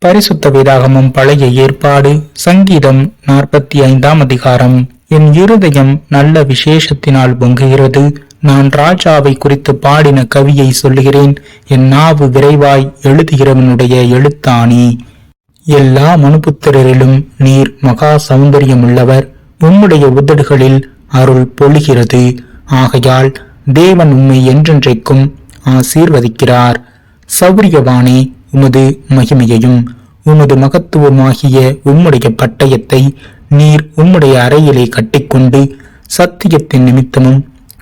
பரிசுத்த வேதாகமம் பழைய ஏற்பாடு சங்கீதம் 45 அதிகாரம். என் இருதயம் நல்ல விசேஷத்தினால் பொங்குகிறது. நான் ராஜாவை குறித்து பாடின கவியை சொல்லுகிறேன். என் நாவு விரைவாய் எழுதுகிறவனுடைய எழுத்தாணி. எல்லா மனுபுத்திரரிலும் நீர் மகா சௌந்தரியமுள்ளவர். உம்முடைய உதடுகளில் அருள் பொழிகிறது. ஆகையால் தேவன் உம்மை என்றென்றைக்கும் ஆசீர்வதிக்கிறார். சௌரியவானே, உமது மகிமையையும் உமது மகத்துவமாகிய உம்முடைய பட்டயத்தை நீர் உம்முடைய அறையிலே கட்டிக்கொண்டு சத்தியத்தின் நிமித்தமும்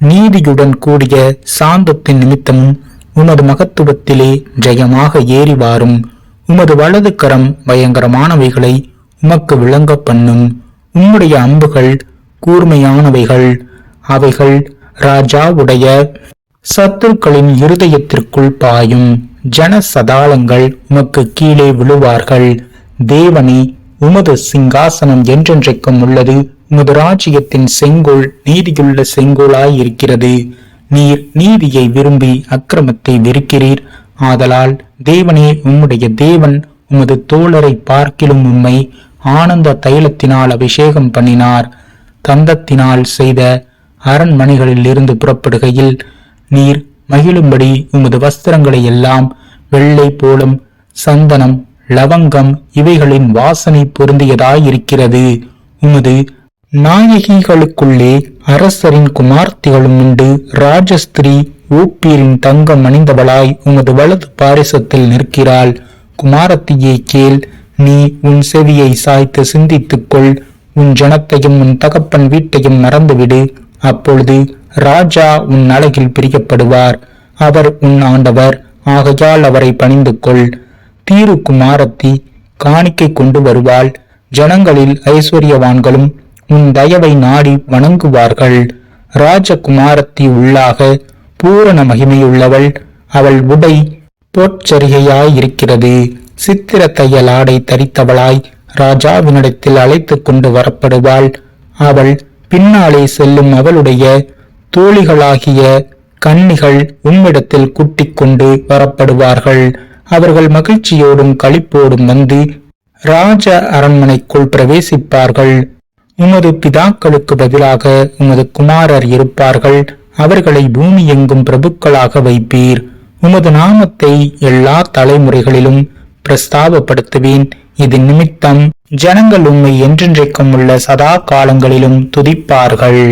நீதியுடன் கூடிய சாந்தத்தின் நிமித்தமும் உமது மகத்துவத்திலே ஜெயமாக ஏறி வாரும். உமது வலது கரம் பயங்கரமானவைகளை உமக்கு விளங்க பண்ணும். உம்முடைய அம்புகள் கூர்மையானவைகள். அவைகள் ராஜாவுடைய சத்துருக்களின் இருதயத்திற்குள் பாயும். ஜன சதாளங்கள் உமக்கு கீழே விழுவார்கள். தேவனே, உமது சிங்காசனம் என்றென்றைக்கும் உள்ளது. உமது ராஜ்யத்தின் செங்கோல் நீதியுள்ள செங்கோலாயிருக்கிறது. நீர் நீதியை விரும்பி அக்கிரமத்தை வெறுக்கிறீர். ஆதலால் தேவனே, உம்முடைய தேவன் உமது தோழரை பார்க்கிலும் உம்மை ஆனந்த தைலத்தினால் அபிஷேகம் பண்ணினார். தந்தத்தினால் செய்த அரண்மனைகளில் இருந்து புறப்படுகையில் நீர் மகிழும்படி உமது வஸ்திரங்களை எல்லாம் வெள்ளை போலும் சந்தனம் லவங்கம் இவைகளின் வாசனை பொருந்தியதாயிருக்கிறது. உமது நாயகிகளுக்குள்ளே அரசரின் குமார்த்திகளும் உண்டு. ராஜஸ்திரீ ஓப்பீரின் தங்கம் அணிந்தவளாய் உமது வலது பாரிசத்தில் நிற்கிறாள். குமாரத்தியை கேள், நீ உன் செவியை சாய்த்து சிந்தித்துக்கொள். உன் ஜனத்தையும் உன் தகப்பன் வீட்டையும் மறந்துவிடு. அப்பொழுது ராஜா உன் அழகில் பிரியப்படுவார். அவர் உன் ஆண்டவர். ஆகையால் அவரை பணிந்து கொள். தீரு குமாரத்தி காணிக்கை கொண்டு வருவாள். ஜனங்களில் ஐஸ்வர்யவான்களும் உன் தயவை நாடி வணங்குவார்கள். ராஜகுமாரத்தி உள்ளாக பூரண மகிமையுள்ளவள். அவள் உடை பொற்சரிகையாயிருக்கிறது. சித்திர தையல் ஆடை தரித்தவளாய் ராஜாவினிடத்தில் அழைத்து கொண்டு வரப்படுவாள். அவள் பின்னாலே செல்லும் அவளுடைய தோழிகளாகிய கன்னிகள் உம்மிடத்தில் கூட்டிக் கொண்டு வரப்படுவார்கள். அவர்கள் மகிழ்ச்சியோடும் களிப்போடும் வந்து ராஜ அரண்மனைக்குள் பிரவேசிப்பார்கள். உமது பிதாக்களுக்கு பதிலாக உமது குமாரர் இருப்பார்கள். அவர்களை பூமி எங்கும் பிரபுக்களாக வைப்பீர். உமது நாமத்தை எல்லா தலைமுறைகளிலும் பிரஸ்தாபப்படுத்துவேன். இது நிமித்தம் ஜனங்கள் உம்மை என்றென்றைக்கும் உள்ள சதா காலங்களிலும் துதிப்பார்கள்.